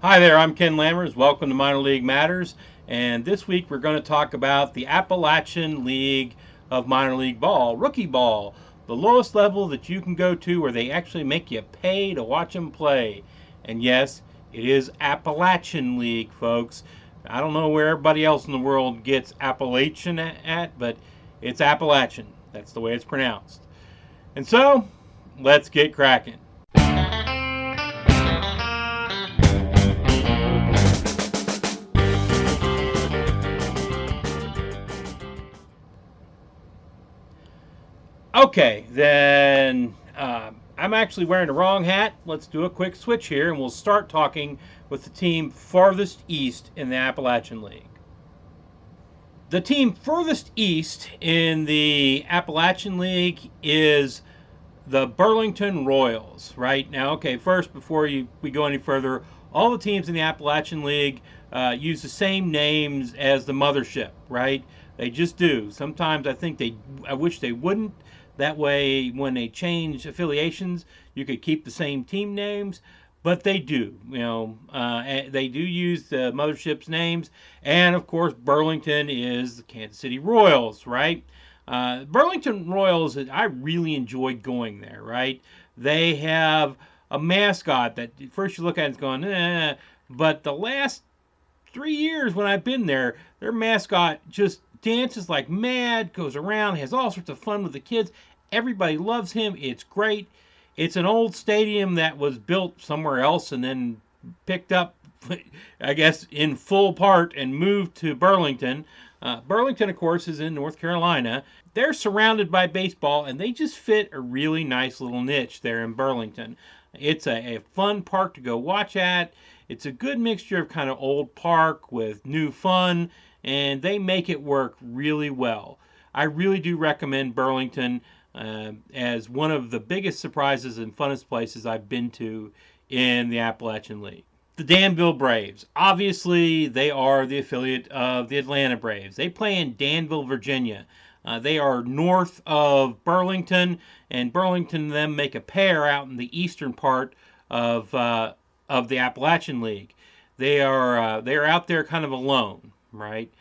Hi there, I'm Ken Lammers. Welcome to Minor League Matters. And this week we're going to talk about the Appalachian League of Minor League Ball, rookie ball, the lowest level that you can go to where they actually make you pay to watch them play. And yes, it is Appalachian League, folks. I don't know where everybody else in the world gets Appalachian at, but it's Appalachian. That's the way it's pronounced. And so, let's get cracking. Okay, then I'm actually wearing the wrong hat. Let's do a quick switch here and we'll start talking with the team farthest east in the Appalachian League. The team furthest east in the Appalachian League is the Burlington Royals, right? Now, okay, first, before we go any further, all the teams in the Appalachian League use the same names as the mothership, right? They just do. Sometimes I wish they wouldn't. That way, when they change affiliations, you could keep the same team names, but they do. They do use the mothership's names, and of course, Burlington is the Kansas City Royals, right? Burlington Royals, I really enjoyed going there, right? They have a mascot that first you look at it's going, but the last 3 years when I've been there, their mascot just dances like mad, goes around, has all sorts of fun with the kids. Everybody loves him. It's great. It's an old stadium that was built somewhere else and then picked up, I guess, in full part and moved to Burlington. Burlington, of course, is in North Carolina. They're surrounded by baseball, and they just fit a really nice little niche there in Burlington. It's a fun park to go watch at. It's a good mixture of kind of old park with new fun, and they make it work really well. I really do recommend Burlington as one of the biggest surprises and funnest places I've been to in the Appalachian League. The Danville Braves. Obviously, they are the affiliate of the Atlanta Braves. They play in Danville, Virginia. They are north of Burlington, and Burlington and them make a pair out in the eastern part of the Appalachian League. They are out there kind of alone, right?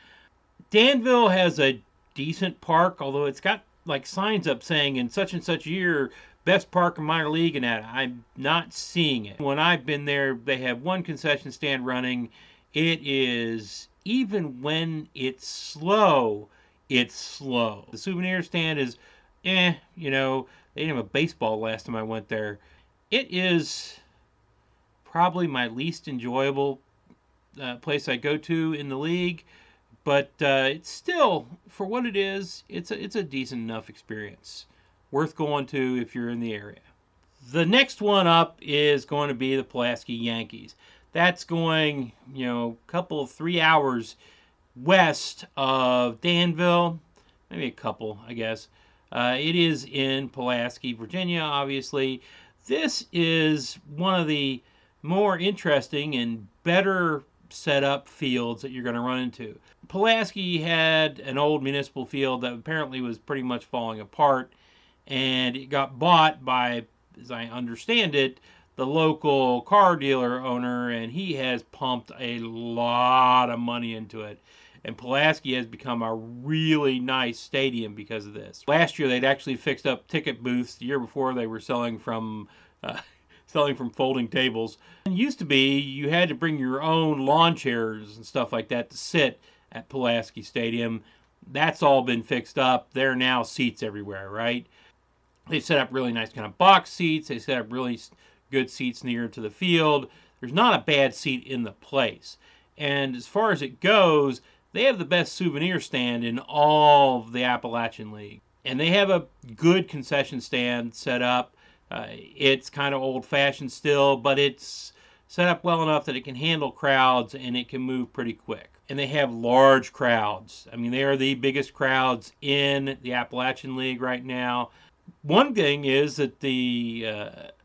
Danville has a decent park, although it's got like signs up saying in such and such year best park in minor league, and that I'm not seeing it. When I've been there, they have one concession stand running. It is, even when it's slow, it's slow. The souvenir stand is they didn't have a baseball last time I went there. It is probably my least enjoyable place I go to in the league, but it's still, for what it is, it's a decent enough experience. Worth going to if you're in the area. The next one up is going to be the Pulaski Yankees. That's going, a couple of 3 hours west of Danville, maybe a couple, I guess. It is in Pulaski, Virginia, obviously. This is one of the more interesting and better set up fields that you're going to run into. Pulaski had an old municipal field that apparently was pretty much falling apart, and it got bought by, as I understand it, the local car dealer owner, and he has pumped a lot of money into it. And Pulaski has become a really nice stadium because of this. Last year they'd actually fixed up ticket booths. The year before they were selling from folding tables. It used to be you had to bring your own lawn chairs and stuff like that to sit at Pulaski Stadium. That's all been fixed up. There are now seats everywhere, right? They set up really nice kind of box seats. They set up really good seats near to the field. There's not a bad seat in the place. And as far as it goes, they have the best souvenir stand in all of the Appalachian League. And they have a good concession stand set up. It's kind of old-fashioned still, but it's set up well enough that it can handle crowds and it can move pretty quick. And they have large crowds. I mean, they are the biggest crowds in the Appalachian League right now. One thing is that the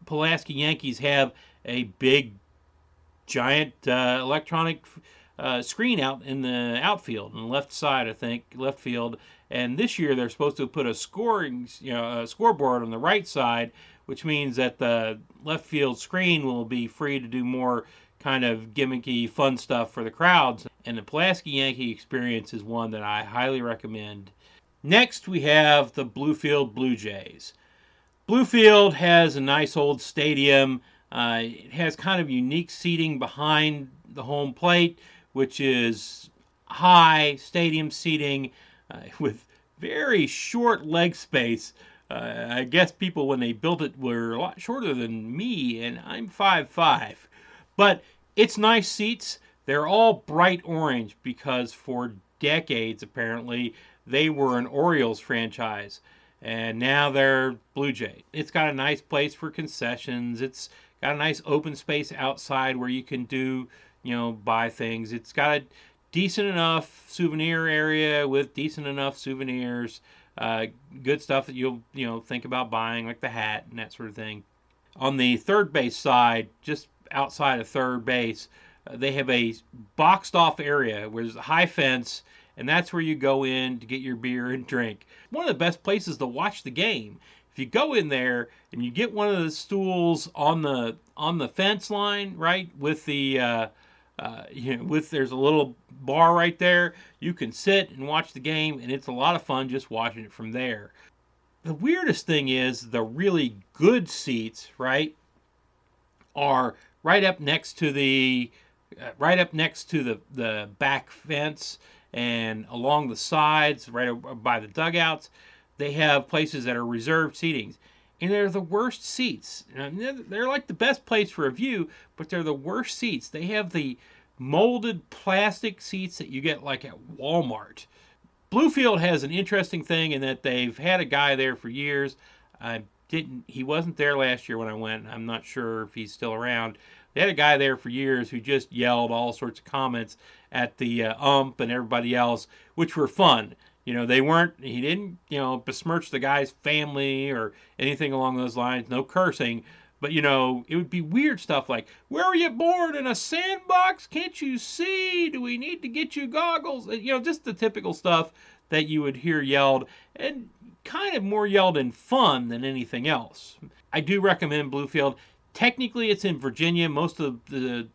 Pulaski Yankees have a big, giant electronic screen out in the outfield, on the left side, I think, left field. And this year they're supposed to put a scoreboard on the right side, which means that the left field screen will be free to do more kind of gimmicky, fun stuff for the crowds. And the Pulaski Yankee experience is one that I highly recommend. Next, we have the Bluefield Blue Jays. Bluefield has a nice old stadium. It has kind of unique seating behind the home plate, which is high stadium seating with very short leg space. I guess people, when they built it, were a lot shorter than me, and I'm 5'5". But it's nice seats. They're all bright orange because for decades, apparently, they were an Orioles franchise. And now they're Blue Jay. It's got a nice place for concessions. It's got a nice open space outside where you can do, buy things. It's got a decent enough souvenir area with decent enough souvenirs. Good stuff that you'll, think about buying, like the hat and that sort of thing. On the third base side, just outside of third base, they have a boxed off area where there's a high fence, and that's where you go in to get your beer and drink. One of the best places to watch the game. If you go in there and you get one of the stools on the fence line, right, with the there's a little bar right there, you can sit and watch the game, and it's a lot of fun just watching it from there. The weirdest thing is the really good seats, right, are right up next to the back fence, and along the sides, right by the dugouts, they have places that are reserved seatings. And they're the worst seats. They're like the best place for a view, but they're the worst seats. They have the molded plastic seats that you get like at Walmart. Bluefield has an interesting thing in that they've had a guy there for years. He wasn't there last year when I went. I'm not sure if he's still around. They had a guy there for years who just yelled all sorts of comments at the ump and everybody else, which were fun. He didn't, besmirch the guy's family or anything along those lines, no cursing. But, it would be weird stuff like, where were you born, in a sandbox? Can't you see? Do we need to get you goggles? Just the typical stuff that you would hear yelled, and kind of more yelled in fun than anything else. I do recommend Bluefield. Technically, it's in Virginia. Most of the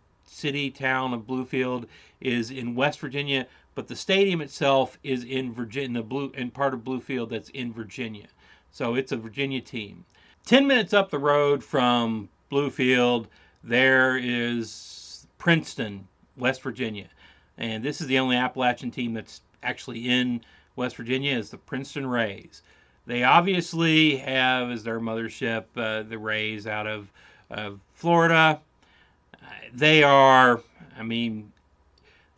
town of Bluefield is in West Virginia, but the stadium itself is in Virginia, in part of Bluefield that's in Virginia. So it's a Virginia team. 10 minutes up the road from Bluefield, there is Princeton, West Virginia. And this is the only Appalachian team that's actually in West Virginia, is the Princeton Rays. They obviously have as their mothership the Rays out of Florida. They don't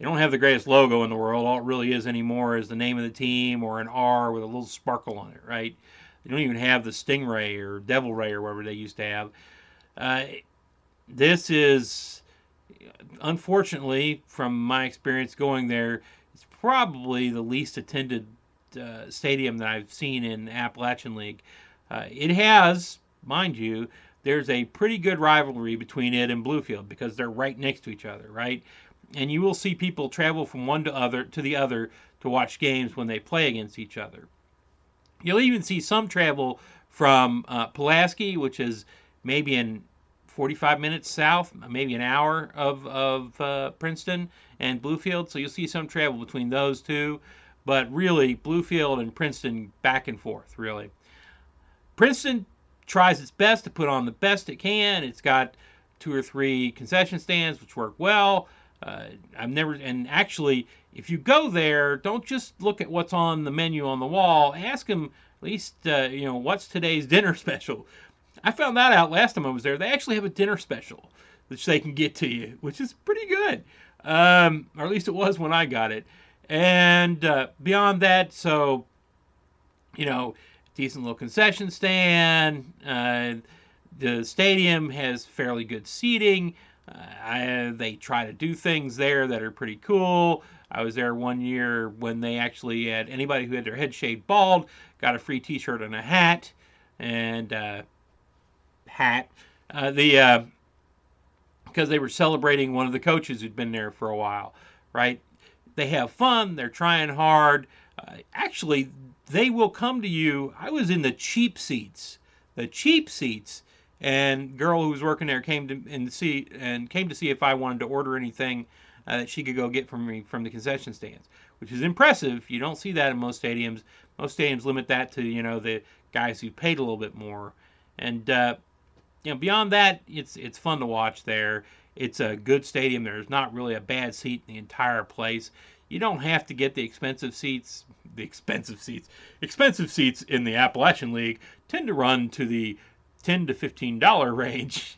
have the greatest logo in the world. All it really is anymore is the name of the team or an R with a little sparkle on it, right? They don't even have the Stingray or Devil Ray or whatever they used to have. This is, unfortunately, from my experience going there, it's probably the least attended stadium that I've seen in the Appalachian League. It has, mind you, there's a pretty good rivalry between it and Bluefield because they're right next to each other, right? And you will see people travel from one to the other to watch games when they play against each other. You'll even see some travel from Pulaski, which is maybe in 45 minutes south, maybe an hour of Princeton and Bluefield. So you'll see some travel between those two. But really, Bluefield and Princeton back and forth, really. Princeton tries its best to put on the best it can. It's got 2 or 3 concession stands, which work well. Actually, if you go there, don't just look at what's on the menu on the wall. Ask them at least, what's today's dinner special. I found that out last time I was there. They actually have a dinner special which they can get to you, which is pretty good. Or at least it was when I got it. And beyond that, so, decent little concession stand. The stadium has fairly good seating. They try to do things there that are pretty cool. I was there one year when they actually had anybody who had their head shaved bald got a free T-shirt and a hat. And because they were celebrating one of the coaches who'd been there for a while, right? They have fun. They're trying hard. Actually, they will come to you. I was in the cheap seats. The cheap seats And girl who was working there came to see if I wanted to order anything that she could go get from me from the concession stands, which is impressive. You don't see that in most stadiums. Most stadiums limit that to the guys who paid a little bit more, and beyond that, it's fun to watch there. It's a good stadium. There's not really a bad seat in the entire place. You don't have to get the expensive seats. The expensive seats in the Appalachian League tend to run to the $10 to $15 range.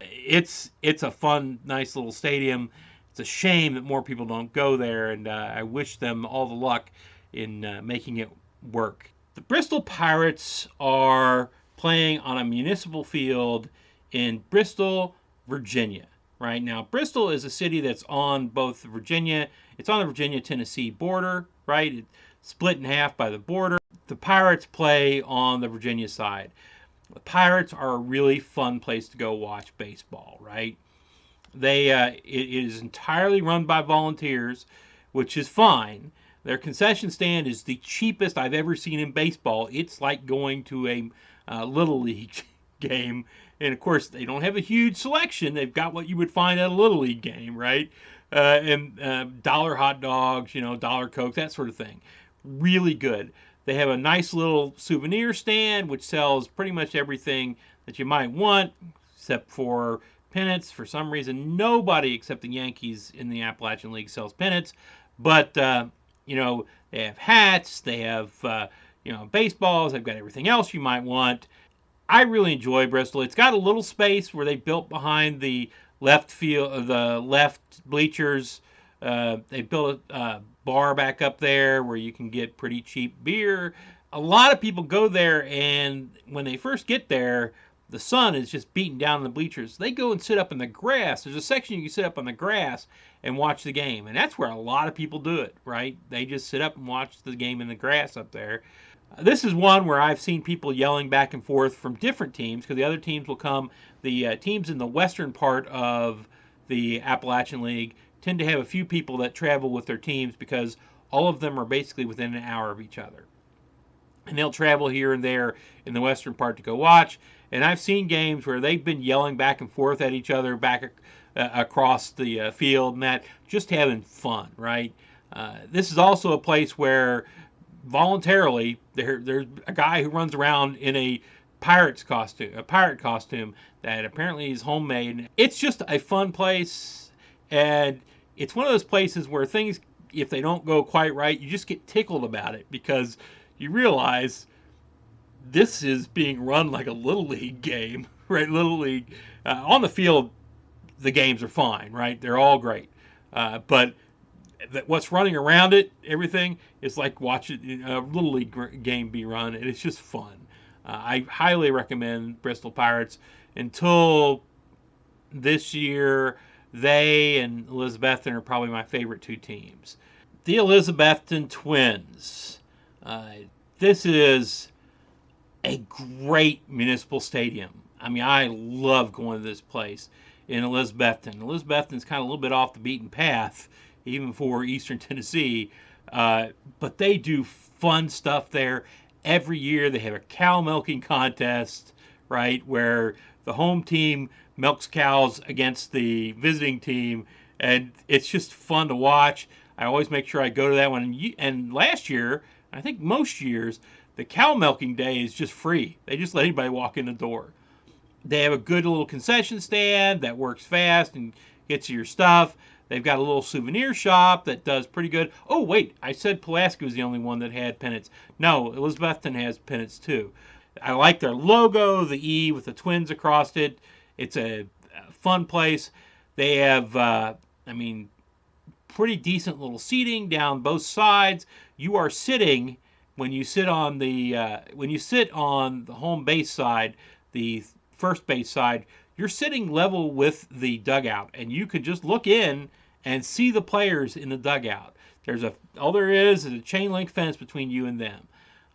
It's a fun, nice little stadium. It's a shame that more people don't go there, and I wish them all the luck in making it work. The Bristol Pirates are playing on a municipal field in Bristol, Virginia. Right now, Bristol is a city that's on both Virginia. It's on the Virginia-Tennessee border. Right, it's split in half by the border. The Pirates play on the Virginia side. The Pirates are a really fun place to go watch baseball, right? It is entirely run by volunteers, which is fine. Their concession stand is the cheapest I've ever seen in baseball. It's like going to a Little League game. And of course, they don't have a huge selection. They've got what you would find at a Little League game, right? And dollar hot dogs, dollar Coke, that sort of thing. Really good. They have a nice little souvenir stand which sells pretty much everything that you might want, except for pennants. For some reason, nobody except the Yankees in the Appalachian League sells pennants. But they have hats, they have baseballs, they've got everything else you might want. I really enjoy Bristol. It's got a little space where they built behind the left bleachers. They built a bar back up there where you can get pretty cheap beer. A lot of people go there, and when they first get there, the sun is just beating down the bleachers. They go and sit up in the grass. There's a section you can sit up on the grass and watch the game, and that's where a lot of people do it, right? They just sit up and watch the game in the grass up there. This is one where I've seen people yelling back and forth from different teams, because the other teams will come. The teams in the western part of the Appalachian League tend to have a few people that travel with their teams because all of them are basically within an hour of each other. And they'll travel here and there in the western part to go watch. And I've seen games where they've been yelling back and forth at each other back across the field, and that, just having fun, right? This is also a place where voluntarily there's a guy who runs around in a pirate costume that apparently is homemade. It's just a fun place, and it's one of those places where things, if they don't go quite right, you just get tickled about it because you realize this is being run like a Little League game, right? Little League. On the field, the games are fine, right? They're all great. But what's running around it, everything, is like watching a Little League game be run, and it's just fun. I highly recommend Bristol Pirates. Until this year, they and Elizabethton are probably my favorite two teams. The Elizabethton Twins. This is a great municipal stadium. I mean, I love going to this place in Elizabethton. Elizabethton's kind of a little bit off the beaten path, even for Eastern Tennessee, but they do fun stuff there. Every year they have a cow milking contest, right, where the home team milks cows against the visiting team, and it's just fun to watch. I always make sure I go to that one. And last year, I think most years, the cow milking day is just free. They just let anybody walk in the door. They have a good little concession stand that works fast and gets you your stuff. They've got a little souvenir shop that does pretty good. Oh, wait, I said Pulaski was the only one that had pennants. No, Elizabethton has pennants too. I like their logo, the E with the twins across it. It's a fun place. They have, pretty decent little seating down both sides. You are sitting, when you sit on the home base side, the first base side, you're sitting level with the dugout, and you could just look in and see the players in the dugout. All there is a chain link fence between you and them.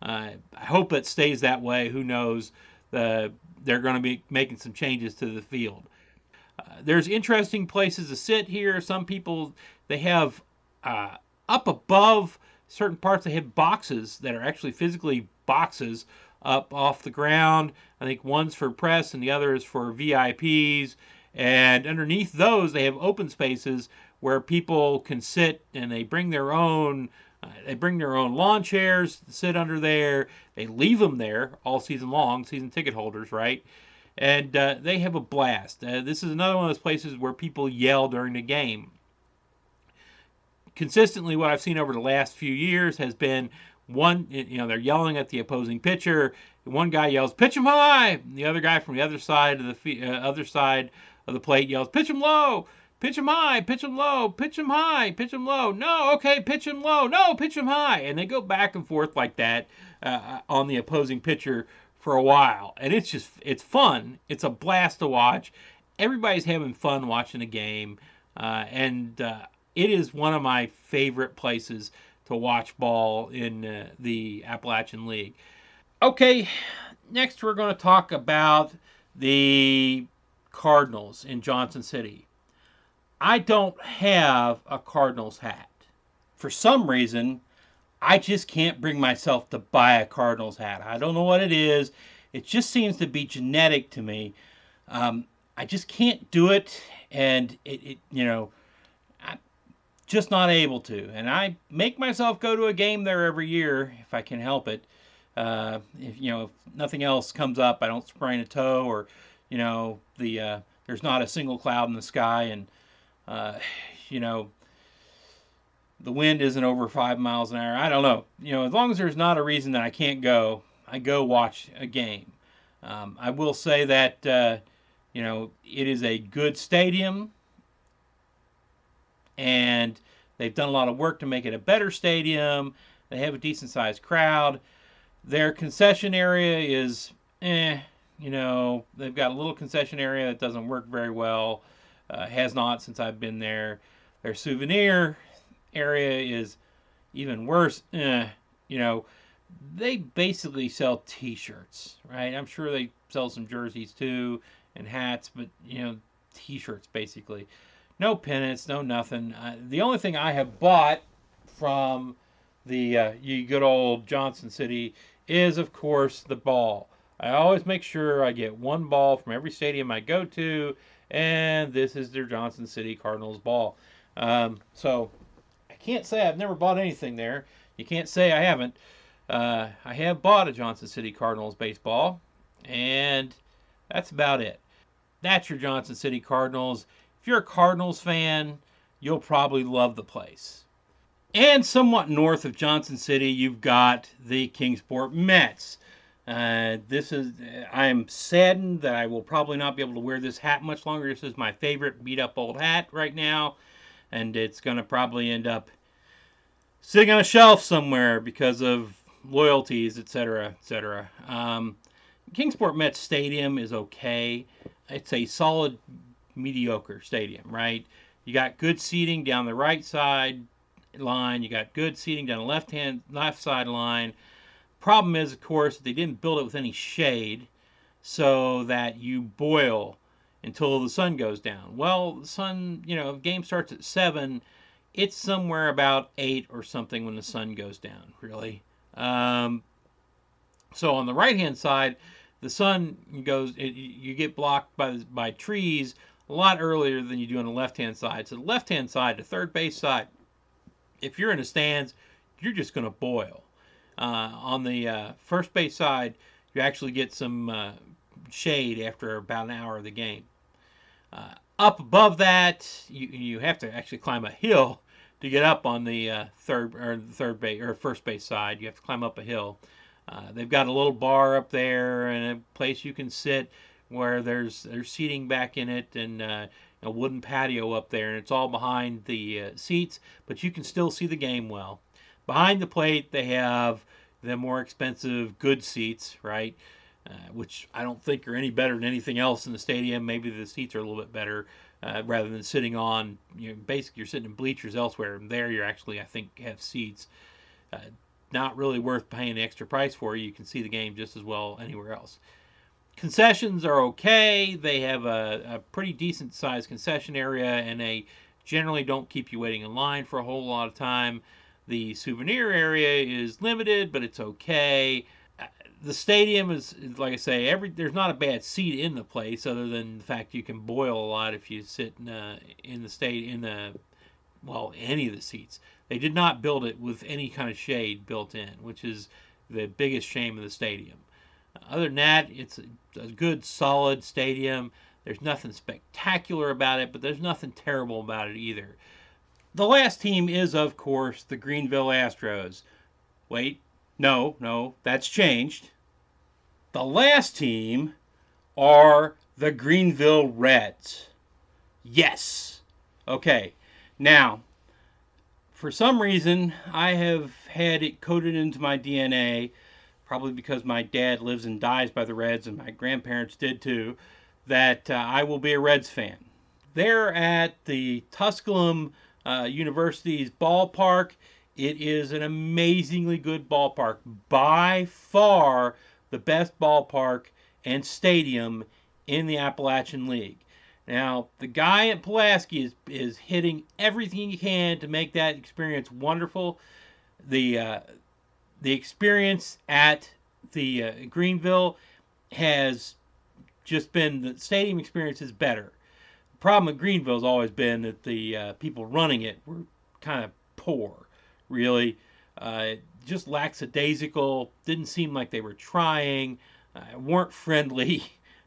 I hope it stays that way. Who knows? They're going to be making some changes to the field. There's interesting places to sit here. Some people, they have up above certain parts, they have boxes that are actually physically boxes up off the ground. I think one's for press and the other is for VIPs. And underneath those, they have open spaces where people can sit, and they bring their own. They bring their own lawn chairs, sit under there. They leave them there all season long, season ticket holders, right? And they have a blast. This is another one of those places where people yell during the game. Consistently, what I've seen over the last few years has been they're yelling at the opposing pitcher. One guy yells, "Pitch him high!" The other guy from the other side of the plate yells, "Pitch him low! Pitch him high! Pitch him low! Pitch him high! Pitch him low! No, okay, pitch him low! No, pitch him high!" And they go back and forth like that on the opposing pitcher for a while, and it's fun. It's a blast to watch. Everybody's having fun watching the game, and it is one of my favorite places to watch ball in the Appalachian League. Okay, next we're going to talk about the Cardinals in Johnson City. I don't have a Cardinals hat. For some reason, I just can't bring myself to buy a Cardinals hat. I don't know what it is. It just seems to be genetic to me. I just can't do it, and I'm just not able to. And I make myself go to a game there every year if I can help it. If nothing else comes up, I don't sprain a toe, or there's not a single cloud in the sky, and the wind isn't over 5 miles an hour. I don't know. As long as there's not a reason that I can't go, I go watch a game. I will say that it is a good stadium, and they've done a lot of work to make it a better stadium. They have a decent sized crowd. Their concession area is they've got a little concession area that doesn't work very well. Has not since I've been there. Their souvenir area is even worse. They basically sell T-shirts, right? I'm sure they sell some jerseys too and hats, but T-shirts basically. No pennants, no nothing. The only thing I have bought from the good old Johnson City is, of course, the ball. I always make sure I get one ball from every stadium I go to, and this is their Johnson City Cardinals ball. So I can't say I've never bought anything there. You can't say I haven't. I have bought a Johnson City Cardinals baseball, and that's about it. That's your Johnson City Cardinals. If you're a Cardinals fan, you'll probably love the place. And somewhat north of Johnson City, you've got the Kingsport Mets. I am saddened that I will probably not be able to wear this hat much longer. This is my favorite beat up old hat right now, and it's going to probably end up sitting on a shelf somewhere because of loyalties, etc., etc. Kingsport Mets Stadium is okay. It's a solid, mediocre stadium, right? You got good seating down the right side line. You got good seating down the left side line. Problem is, of course, they didn't build it with any shade so that you boil until the sun goes down. Well, the sun, if the game starts at 7, it's somewhere about 8 or something when the sun goes down, really. So on the right-hand side, the sun you get blocked by trees a lot earlier than you do on the left-hand side. So the left-hand side, the third base side, if you're in the stands, you're just going to boil. On the first base side, you actually get some shade after about an hour of the game. Up above that, you have to actually climb a hill to get up on the third base or first base side. You have to climb up a hill. They've got a little bar up there and a place you can sit where there's seating back in it, and a wooden patio up there, and it's all behind the seats, but you can still see the game well. Behind the plate, they have the more expensive good seats, right? Which I don't think are any better than anything else in the stadium. Maybe the seats are a little bit better rather than sitting on, basically you're sitting in bleachers elsewhere, and there you're actually, I think, have seats. Not really worth paying the extra price for. You can see the game just as well anywhere else. Concessions are okay. They have a pretty decent sized concession area, and they generally don't keep you waiting in line for a whole lot of time. The souvenir area is limited, but it's okay. The stadium is like I say, there's not a bad seat in the place, other than the fact you can boil a lot if you sit in the state in the well, any of the seats. They did not build it with any kind of shade built in, which is the biggest shame of the stadium. Other than that, it's a good, solid stadium. There's nothing spectacular about it, but there's nothing terrible about it either. The last team is, of course, the Greenville Astros. Wait, no, that's changed. The last team are the Greenville Reds. Yes. Okay. Now, for some reason, I have had it coded into my DNA, probably because my dad lives and dies by the Reds, and my grandparents did too, that I will be a Reds fan. They're at the Tusculum University's ballpark. It is an amazingly good ballpark. By far the best ballpark and stadium in the Appalachian League. Now, the guy at Pulaski is hitting everything he can to make that experience wonderful. The experience at the Greenville has just been, the stadium experience is better. The problem with Greenville has always been that the people running it were kind of poor, really. Just lackadaisical, didn't seem like they were trying, weren't friendly,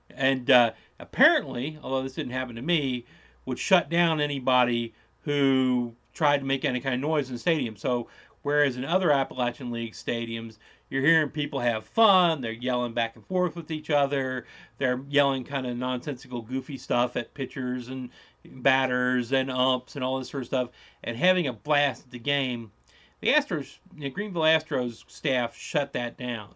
and apparently, although this didn't happen to me, would shut down anybody who tried to make any kind of noise in the stadium. So whereas in other Appalachian League stadiums, you're hearing people have fun, they're yelling back and forth with each other, they're yelling kind of nonsensical, goofy stuff at pitchers and batters and umps and all this sort of stuff, and having a blast at the game. The Greenville Astros staff shut that down.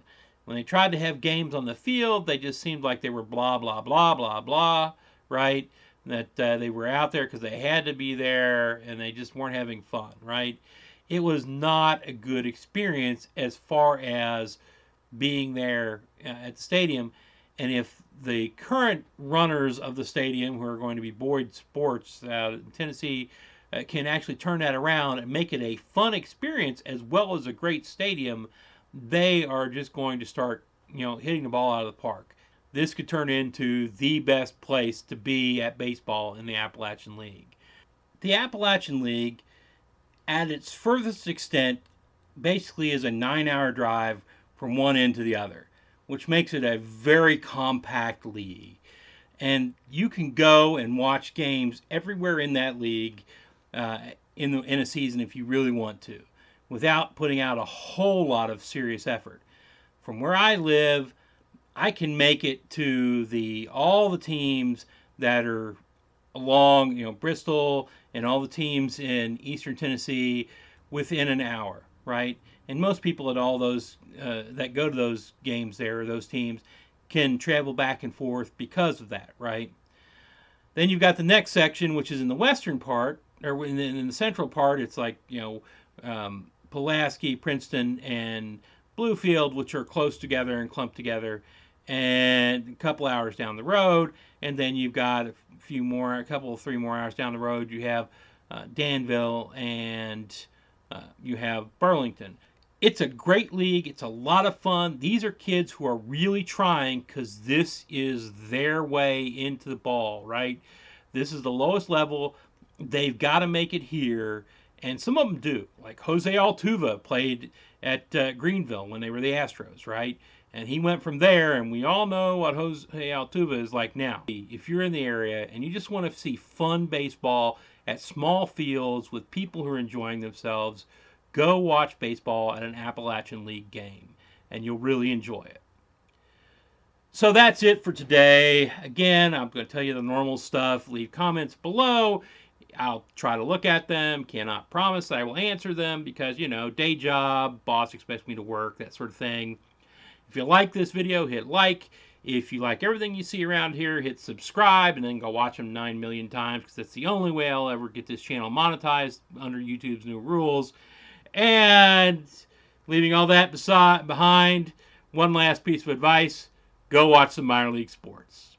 When they tried to have games on the field, they just seemed like they were blah, blah, blah, blah, blah, right? That they were out there because they had to be there, and they just weren't having fun, right? It was not a good experience as far as being there at the stadium. And if the current runners of the stadium, who are going to be Boyd Sports out in Tennessee, can actually turn that around and make it a fun experience as well as a great stadium, they are just going to start, hitting the ball out of the park. This could turn into the best place to be at baseball in the Appalachian League. The Appalachian League, at its furthest extent, basically is a 9-hour drive from one end to the other, which makes it a very compact league. And you can go and watch games everywhere in that league in a season if you really want to, without putting out a whole lot of serious effort. From where I live, I can make it to all the teams that are along, Bristol and all the teams in eastern Tennessee within an hour, right? And most people at all those that go to those games there, or those teams, can travel back and forth because of that, right? Then you've got the next section, which is in the western part, or in the central part. It's like, Pulaski, Princeton, and Bluefield, which are close together and clumped together, and a couple hours down the road. And then you've got three more hours down the road, you have Danville, and you have Burlington. It's a great league. It's a lot of fun. These are kids who are really trying because this is their way into the ball, right? This is the lowest level. They've got to make it here, and some of them do. Like Jose Altuve played at Greenville when they were the Astros, right? And he went from there, and we all know what Jose Altuve is like now. If you're in the area and you just want to see fun baseball at small fields with people who are enjoying themselves, go watch baseball at an Appalachian League game, and you'll really enjoy it. So that's it for today. Again, I'm going to tell you the normal stuff. Leave comments below. I'll try to look at them. Cannot promise I will answer them because, day job, boss expects me to work, that sort of thing. If you like this video, hit like. If you like everything you see around here, hit subscribe, and then go watch them 9 million times, because that's the only way I'll ever get this channel monetized under YouTube's new rules. And leaving all that behind, one last piece of advice: go watch some minor league sports.